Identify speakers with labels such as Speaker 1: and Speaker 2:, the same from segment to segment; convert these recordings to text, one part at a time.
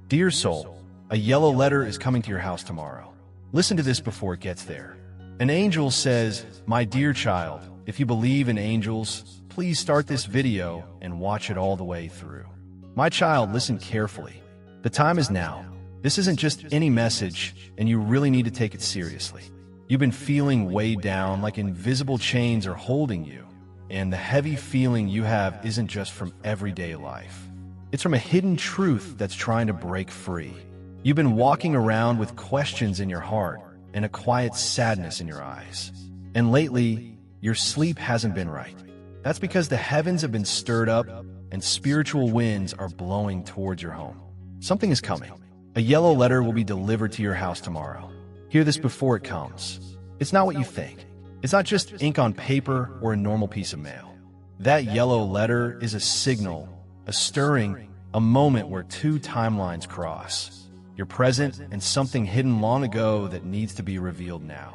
Speaker 1: Dear soul, a yellow letter is coming to your house tomorrow. Listen to this before it gets there. An angel says, "My dear child, if you believe in angels, please start this video and watch it all the way through. My child, listen carefully. The time is now. This isn't just any message, and you really need to take it seriously. You've been feeling weighed down like invisible chains are holding you, and the heavy feeling you have isn't just from everyday life. It's from a hidden truth that's trying to break free. You've been walking around with questions in your heart and a quiet sadness in your eyes. And lately, your sleep hasn't been right. That's because the heavens have been stirred up and spiritual winds are blowing towards your home. Something is coming. A yellow letter will be delivered to your house tomorrow. Hear this before it comes. It's not what you think. It's not just ink on paper or a normal piece of mail. That yellow letter is a signal, a stirring, a moment where two timelines cross. Your present and something hidden long ago that needs to be revealed now.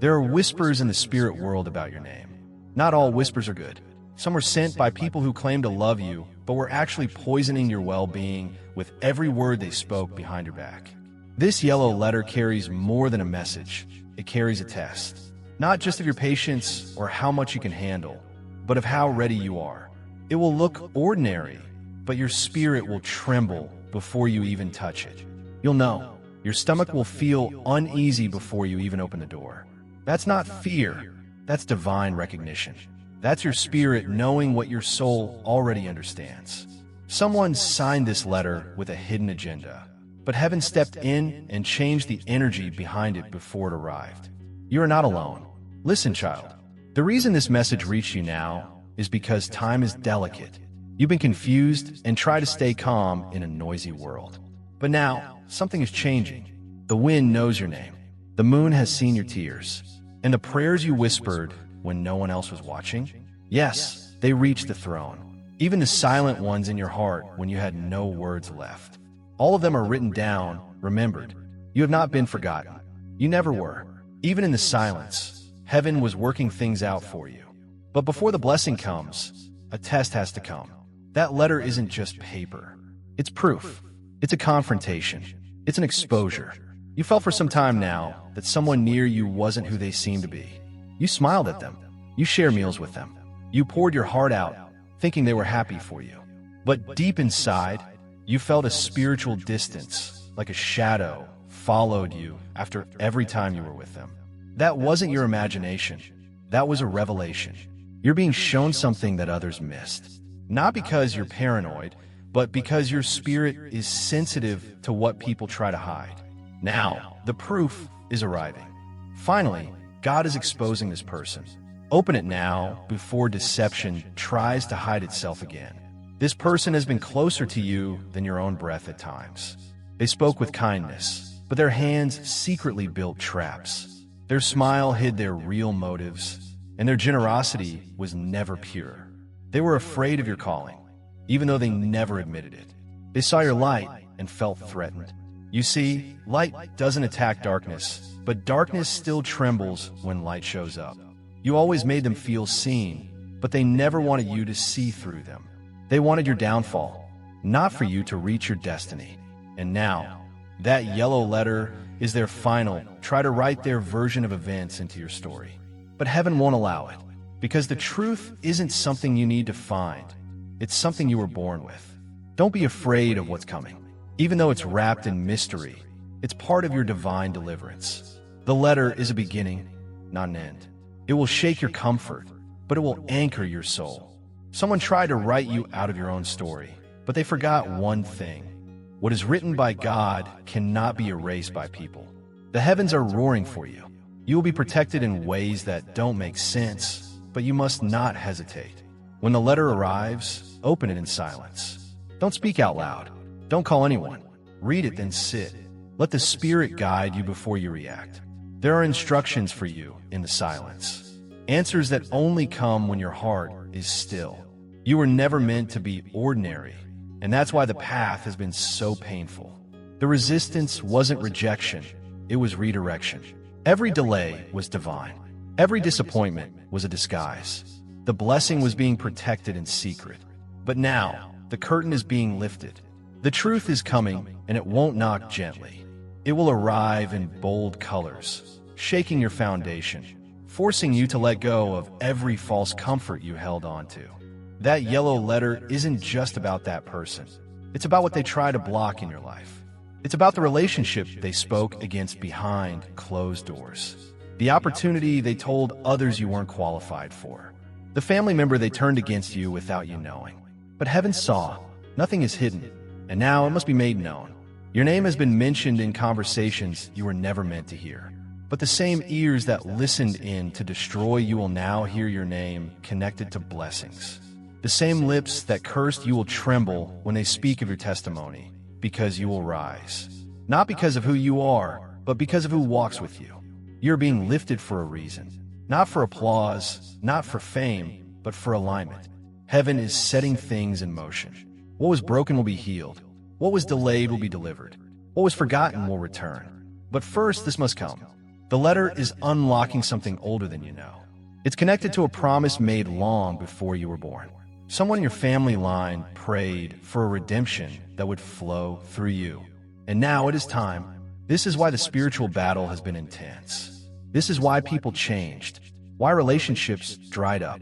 Speaker 1: There are whispers in the spirit world about your name. Not all whispers are good. Some are sent by people who claim to love you, but were actually poisoning your well-being with every word they spoke behind your back. This yellow letter carries more than a message. It carries a test. Not just of your patience or how much you can handle, but of how ready you are. It will look ordinary, but your spirit will tremble before you even touch it. You'll know. Your stomach will feel uneasy before you even open the door. That's not fear. That's divine recognition. That's your spirit knowing what your soul already understands. Someone signed this letter with a hidden agenda, but heaven stepped in and changed the energy behind it before it arrived. You are not alone. Listen, child. The reason this message reached you now is because time is delicate. You've been confused and try to stay calm in a noisy world. But now, something is changing. The wind knows your name. The moon has seen your tears. And the prayers you whispered when no one else was watching? Yes, they reached the throne. Even the silent ones in your heart when you had no words left. All of them are written down, remembered. You have not been forgotten. You never were. Even in the silence, heaven was working things out for you. But before the blessing comes, a test has to come. That letter isn't just paper. It's proof. It's a confrontation. It's an exposure. You felt for some time now that someone near you wasn't who they seemed to be. You smiled at them. You shared meals with them. You poured your heart out, thinking they were happy for you. But deep inside, you felt a spiritual distance, like a shadow, followed you after every time you were with them. That wasn't your imagination. That was a revelation. You're being shown something that others missed. Not because you're paranoid, but because your spirit is sensitive to what people try to hide. Now, the proof is arriving. Finally, God is exposing this person. Open it now before deception tries to hide itself again. This person has been closer to you than your own breath at times. They spoke with kindness, but their hands secretly built traps. Their smile hid their real motives, and their generosity was never pure. They were afraid of your calling, even though they never admitted it. They saw your light and felt threatened. You see, light doesn't attack darkness, but darkness still trembles when light shows up. You always made them feel seen, but they never wanted you to see through them. They wanted your downfall, not for you to reach your destiny. And now, that yellow letter is their final, try to write their version of events into your story. But heaven won't allow it, because the truth isn't something you need to find. It's something you were born with. Don't be afraid of what's coming. Even though it's wrapped in mystery, it's part of your divine deliverance. The letter is a beginning, not an end. It will shake your comfort, but it will anchor your soul. Someone tried to write you out of your own story, but they forgot one thing. What is written by God cannot be erased by people. The heavens are roaring for you. You will be protected in ways that don't make sense, but you must not hesitate. When the letter arrives, open it in silence. Don't speak out loud. Don't call anyone. Read it, then sit. Let the Spirit guide you before you react. There are instructions for you in the silence. Answers that only come when your heart is still. You were never meant to be ordinary, and that's why the path has been so painful. The resistance wasn't rejection, it was redirection. Every delay was divine. Every disappointment was a disguise. The blessing was being protected in secret. But now, the curtain is being lifted. The truth is coming, and it won't knock gently. It will arrive in bold colors, shaking your foundation, forcing you to let go of every false comfort you held on to. That yellow letter isn't just about that person. It's about what they try to block in your life. It's about the relationship they spoke against behind closed doors. The opportunity they told others you weren't qualified for. The family member they turned against you without you knowing. But heaven saw, nothing is hidden, and now it must be made known. Your name has been mentioned in conversations you were never meant to hear. But the same ears that listened in to destroy you will now hear your name connected to blessings. The same lips that cursed you will tremble when they speak of your testimony, because you will rise. Not because of who you are, but because of who walks with you. You're being lifted for a reason. Not for applause, not for fame, but for alignment. Heaven is setting things in motion. What was broken will be healed. What was delayed will be delivered. What was forgotten will return. But first, this must come. The letter is unlocking something older than you know. It's connected to a promise made long before you were born. Someone in your family line prayed for a redemption that would flow through you. And now it is time. This is why the spiritual battle has been intense. This is why people changed. Why relationships dried up.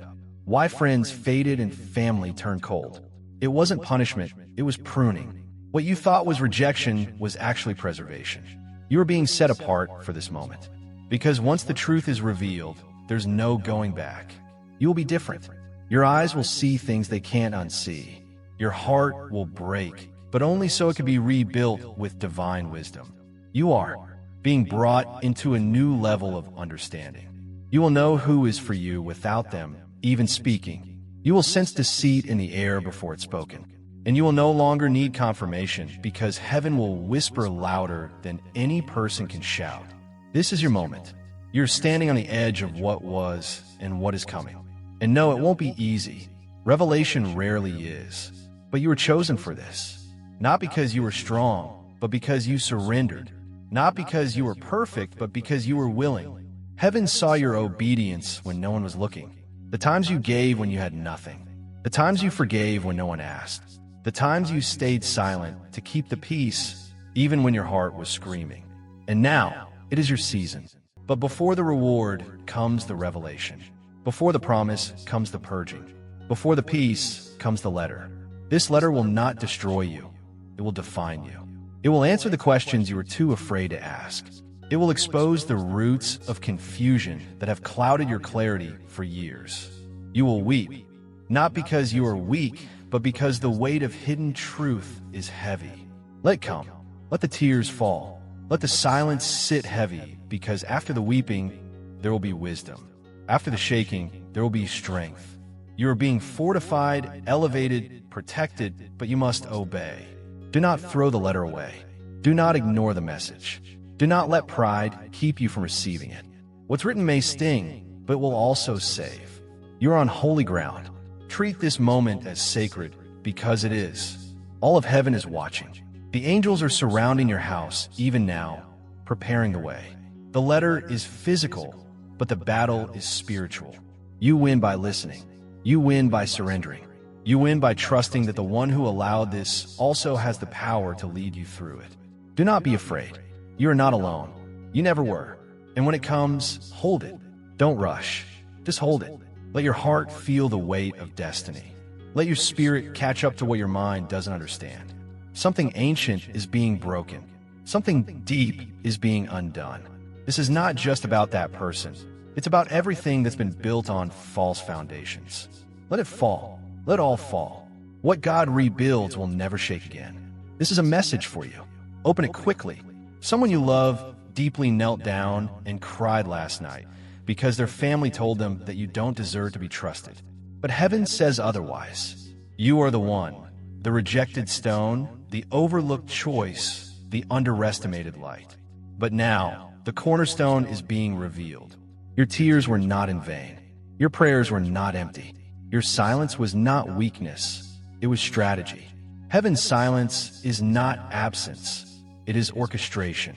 Speaker 1: Why friends faded and family turned cold. It wasn't punishment, it was pruning. What you thought was rejection was actually preservation. You are being set apart for this moment. Because once the truth is revealed, there's no going back. You will be different. Your eyes will see things they can't unsee. Your heart will break, but only so it can be rebuilt with divine wisdom. You are being brought into a new level of understanding. You will know who is for you without them even speaking. You will sense deceit in the air before it's spoken. And you will no longer need confirmation because heaven will whisper louder than any person can shout. This is your moment. You're standing on the edge of what was and what is coming. And no, it won't be easy. Revelation rarely is. But you were chosen for this. Not because you were strong, but because you surrendered. Not because you were perfect, but because you were willing. Heaven saw your obedience when no one was looking. The times you gave when you had nothing. The times you forgave when no one asked. The times you stayed silent to keep the peace, even when your heart was screaming. And now, it is your season. But before the reward comes the revelation. Before the promise comes the purging. Before the peace comes the letter. This letter will not destroy you. It will define you. It will answer the questions you were too afraid to ask. It will expose the roots of confusion that have clouded your clarity for years. You will weep, not because you are weak, but because the weight of hidden truth is heavy. Let it come. Let the tears fall. Let the silence sit heavy, because after the weeping, there will be wisdom. After the shaking, there will be strength. You are being fortified, elevated, protected, but you must obey. Do not throw the letter away. Do not ignore the message. Do not let pride keep you from receiving it. What's written may sting, but will also save. You're on holy ground. Treat this moment as sacred, because it is. All of heaven is watching. The angels are surrounding your house, even now, preparing the way. The letter is physical, but the battle is spiritual. You win by listening. You win by surrendering. You win by trusting that the one who allowed this also has the power to lead you through it. Do not be afraid. You are not alone. You never were. And when it comes, hold it. Don't rush. Just hold it. Let your heart feel the weight of destiny. Let your spirit catch up to what your mind doesn't understand. Something ancient is being broken. Something deep is being undone. This is not just about that person. It's about everything that's been built on false foundations. Let it fall. Let all fall. What God rebuilds will never shake again. This is a message for you. Open it quickly. Someone you love deeply knelt down and cried last night because their family told them that you don't deserve to be trusted. But heaven says otherwise. You are the one, the rejected stone, the overlooked choice, the underestimated light. But now, the cornerstone is being revealed. Your tears were not in vain. Your prayers were not empty. Your silence was not weakness. It was strategy. Heaven's silence is not absence. It is orchestration.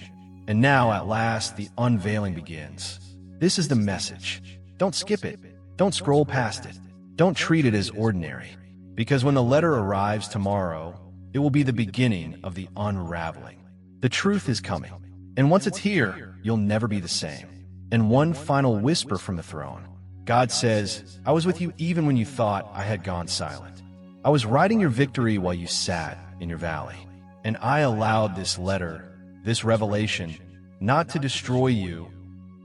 Speaker 1: And now, at last, the unveiling begins. This is the message. Don't skip it. Don't scroll past it. Don't treat it as ordinary. Because when the letter arrives tomorrow, It will be the beginning of the unraveling. The truth is coming, and once it's here, you'll never be the same. And one final whisper from the throne. God says, I was with you even when you thought I had gone silent. I was writing your victory while you sat in your valley. And I allowed this letter, this revelation, not to destroy you,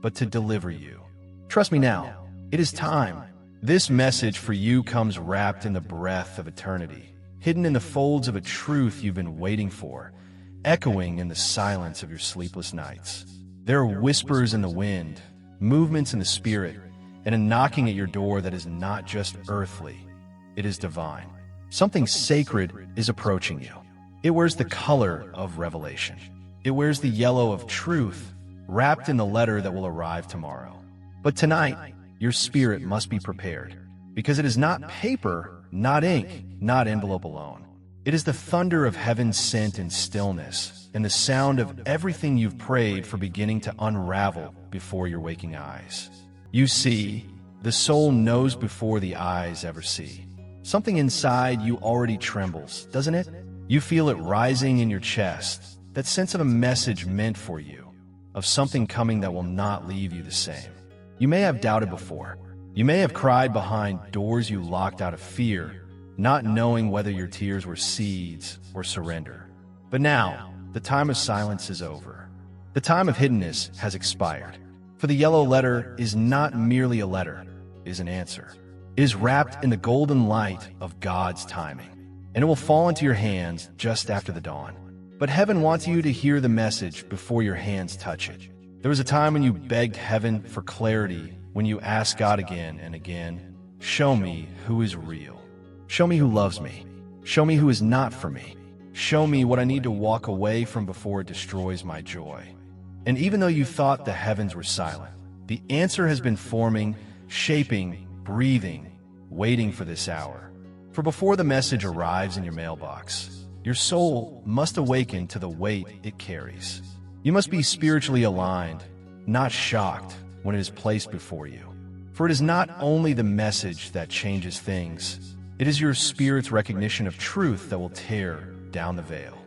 Speaker 1: but to deliver you. Trust me now, it is time. This message for you comes wrapped in the breath of eternity, hidden in the folds of a truth you've been waiting for, echoing in the silence of your sleepless nights. There are whispers in the wind, movements in the spirit, and a knocking at your door that is not just earthly, it is divine. Something sacred is approaching you. It wears the color of revelation. It wears the yellow of truth, wrapped in the letter that will arrive tomorrow. But tonight, your spirit must be prepared, because it is not paper, not ink, not envelope alone. It is the thunder of heaven sent in stillness, and the sound of everything you've prayed for beginning to unravel before your waking eyes. You see, the soul knows before the eyes ever see. Something inside you already trembles, doesn't it? You feel it rising in your chest, that sense of a message meant for you, of something coming that will not leave you the same. You may have doubted before. You may have cried behind doors you locked out of fear, not knowing whether your tears were seeds or surrender. But now, the time of silence is over. The time of hiddenness has expired. For the yellow letter is not merely a letter, it is an answer. It is wrapped in the golden light of God's timing, and it will fall into your hands just after the dawn. But heaven wants you to hear the message before your hands touch it. There was a time when you begged heaven for clarity, when you asked God again and again, show me who is real. Show me who loves me. Show me who is not for me. Show me what I need to walk away from before it destroys my joy. And even though you thought the heavens were silent, the answer has been forming, shaping, breathing, waiting for this hour. For before the message arrives in your mailbox, your soul must awaken to the weight it carries. You must be spiritually aligned, not shocked when it is placed before you. For it is not only the message that changes things, it is your spirit's recognition of truth that will tear down the veil.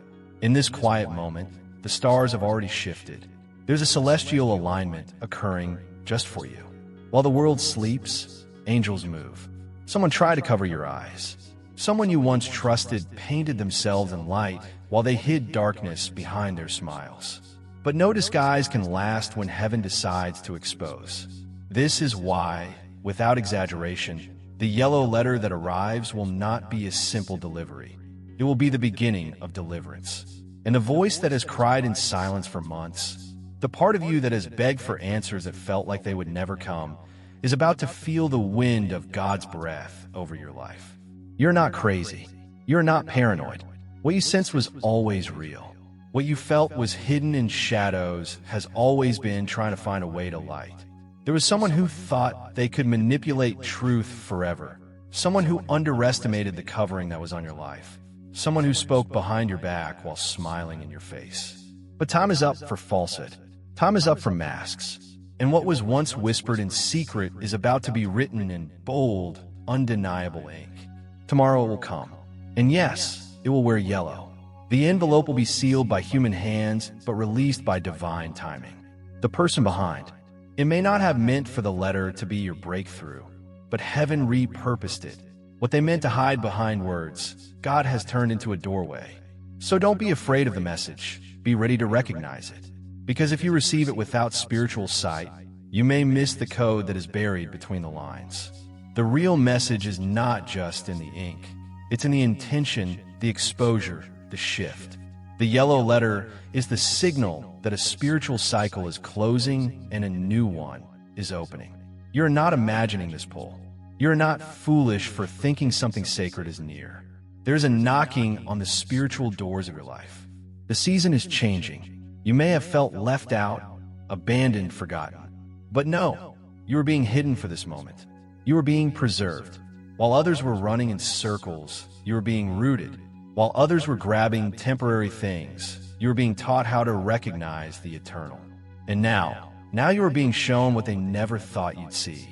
Speaker 1: In this quiet moment, the stars have already shifted. There's a celestial alignment occurring just for you. While the world sleeps, angels move. Someone tried to cover your eyes. Someone you once trusted painted themselves in light while they hid darkness behind their smiles. But no disguise can last when heaven decides to expose. This is why, without exaggeration, the yellow letter that arrives will not be a simple delivery. It will be the beginning of deliverance. And the voice that has cried in silence for months, the part of you that has begged for answers that felt like they would never come, is about to feel the wind of God's breath over your life. You're not crazy. You're not paranoid. What you sensed was always real. What you felt was hidden in shadows has always been trying to find a way to light. There was someone who thought they could manipulate truth forever. Someone who underestimated the covering that was on your life. Someone who spoke behind your back while smiling in your face. But time is up for falsehood. Time is up for masks. And what was once whispered in secret is about to be written in bold, undeniable ink. Tomorrow it will come. And yes, it will wear yellow. The envelope will be sealed by human hands, but released by divine timing. The person behind. It may not have meant for the letter to be your breakthrough, but heaven repurposed it. What they meant to hide behind words, God has turned into a doorway. So don't be afraid of the message. Be ready to recognize it. Because if you receive it without spiritual sight, you may miss the code that is buried between the lines. The real message is not just in the ink. It's in the intention, the exposure, the shift. The yellow letter is the signal that a spiritual cycle is closing and a new one is opening. You're not imagining this pull. You're not foolish for thinking something sacred is near. There's a knocking on the spiritual doors of your life. The season is changing. You may have felt left out, abandoned, forgotten. But no, you were being hidden for this moment. You were being preserved. While others were running in circles, you were being rooted. While others were grabbing temporary things, you were being taught how to recognize the eternal. And now you are being shown what they never thought you'd see.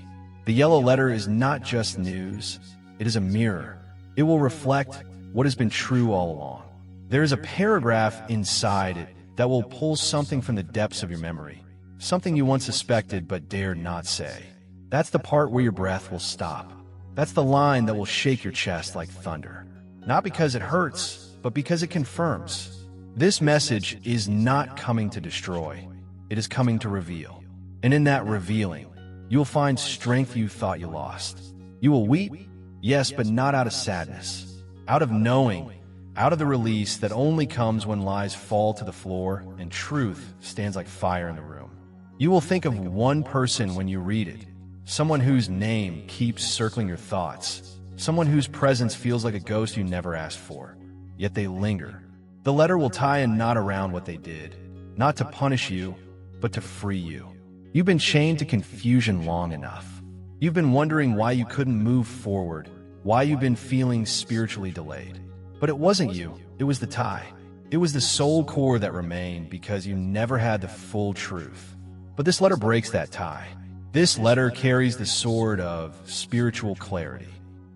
Speaker 1: The yellow letter is not just news, it is a mirror. It will reflect what has been true all along. There is a paragraph inside it that will pull something from the depths of your memory, something you once suspected but dared not say. That's the part where your breath will stop. That's the line that will shake your chest like thunder. Not because it hurts, but because it confirms. This message is not coming to destroy. It is coming to reveal. And in that revealing, you will find strength you thought you lost. You will weep, yes, but not out of sadness. Out of knowing, out of the release that only comes when lies fall to the floor and truth stands like fire in the room. You will think of one person when you read it, someone whose name keeps circling your thoughts, someone whose presence feels like a ghost you never asked for, yet they linger. The letter will tie a knot around what they did, not to punish you, but to free you. You've been chained to confusion long enough. You've been wondering why you couldn't move forward, why you've been feeling spiritually delayed. But it wasn't you, it was the tie. It was the soul core that remained because you never had the full truth. But this letter breaks that tie. This letter carries the sword of spiritual clarity.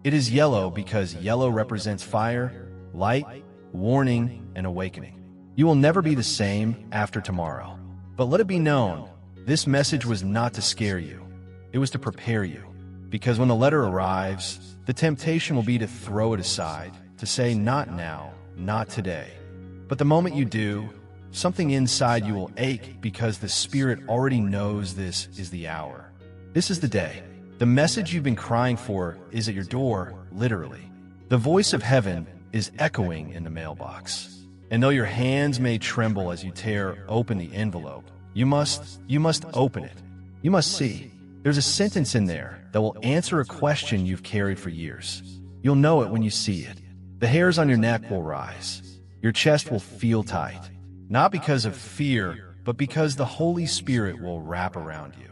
Speaker 1: It is yellow because yellow represents fire, light, warning, and awakening. You will never be the same after tomorrow. But let it be known, this message was not to scare you. It was to prepare you. Because when the letter arrives, the temptation will be to throw it aside, to say, not now, not today. But the moment you do, something inside you will ache because the Spirit already knows this is the hour. This is the day. The message you've been crying for is at your door, literally. The voice of heaven is echoing in the mailbox. And though your hands may tremble as you tear open the envelope, you must open it. You must see. There's a sentence in there that will answer a question you've carried for years. You'll know it when you see it. The hairs on your neck will rise. Your chest will feel tight. Not because of fear, but because the Holy Spirit will wrap around you.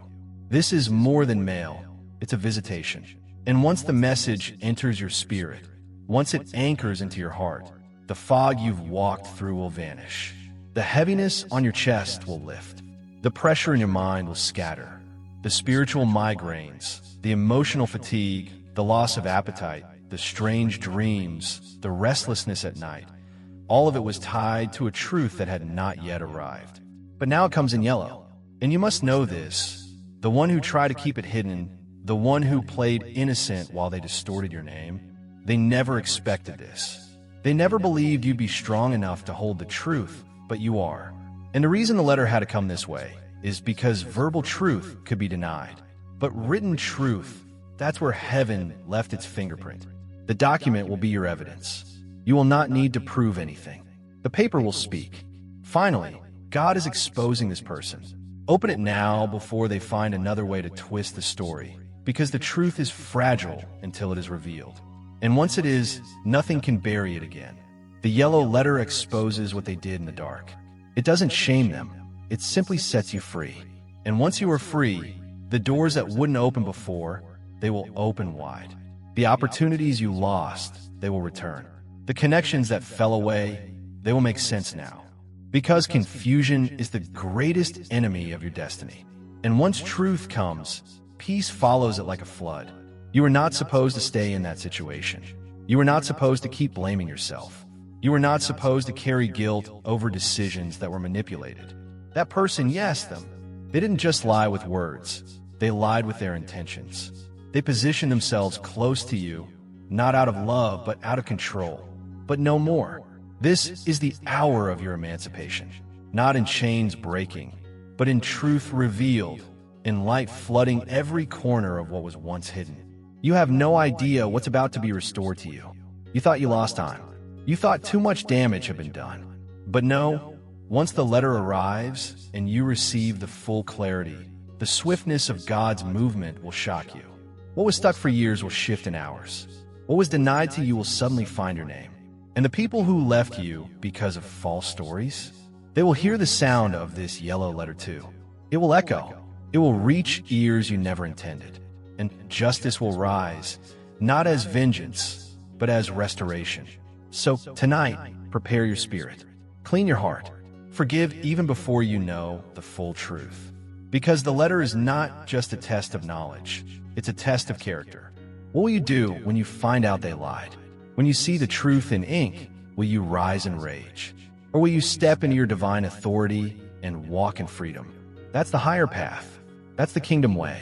Speaker 1: This is more than mail. It's a visitation. And once the message enters your spirit, once it anchors into your heart, the fog you've walked through will vanish. The heaviness on your chest will lift. The pressure in your mind will scatter. The spiritual migraines, the emotional fatigue, the loss of appetite, the strange dreams, the restlessness at night, all of it was tied to a truth that had not yet arrived. But now it comes in yellow. And you must know this. The one who tried to keep it hidden, the one who played innocent while they distorted your name, they never expected this. They never believed you'd be strong enough to hold the truth, but you are. And the reason the letter had to come this way is because verbal truth could be denied. But written truth, that's where heaven left its fingerprint. The document will be your evidence. You will not need to prove anything. The paper will speak. Finally, God is exposing this person. Open it now before they find another way to twist the story, because the truth is fragile until it is revealed. And once it is, nothing can bury it again. The yellow letter exposes what they did in the dark. It doesn't shame them. It simply sets you free. And once you are free, the doors that wouldn't open before, they will open wide. The opportunities you lost, they will return. The connections that fell away, they will make sense now. Because confusion is the greatest enemy of your destiny. And once truth comes, peace follows it like a flood. You were not supposed to stay in that situation. You were not supposed to keep blaming yourself. You were not supposed to carry guilt over decisions that were manipulated. That person, yes, them. They didn't just lie with words. They lied with their intentions. They positioned themselves close to you, not out of love, but out of control. But no more. This is the hour of your emancipation. Not in chains breaking, but in truth revealed, in light flooding every corner of what was once hidden. You have no idea what's about to be restored to you. You thought you lost time. You thought too much damage had been done. But no, once the letter arrives and you receive the full clarity, the swiftness of God's movement will shock you. What was stuck for years will shift in hours. What was denied to you will suddenly find your name. And the people who left you because of false stories, they will hear the sound of this yellow letter too. It will echo. It will reach ears you never intended. And justice will rise, not as vengeance, but as restoration. So tonight, prepare your spirit. Clean your heart. Forgive even before you know the full truth. Because the letter is not just a test of knowledge. It's a test of character. What will you do when you find out they lied? When you see the truth in ink, Will you rise in rage? Or will you step into your divine authority and walk in freedom? That's the higher path. That's the kingdom way.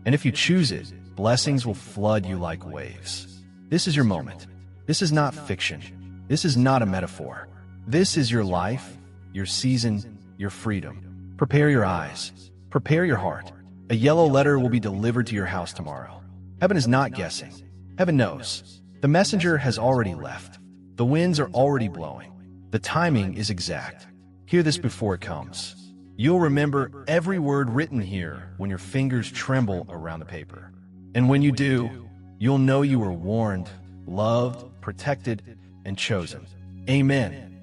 Speaker 1: And if you choose it, blessings will flood you like waves. This is your moment. This is not fiction. This is not a metaphor. This is your life, your season, your freedom. Prepare your eyes. Prepare your heart. A yellow letter will be delivered to your house tomorrow. Heaven is not guessing. Heaven knows. The messenger has already left. The winds are already blowing. The timing is exact. Hear this before it comes. You'll remember every word written here when your fingers tremble around the paper. And when you do, you'll know you were warned, loved, protected, and chosen. Amen.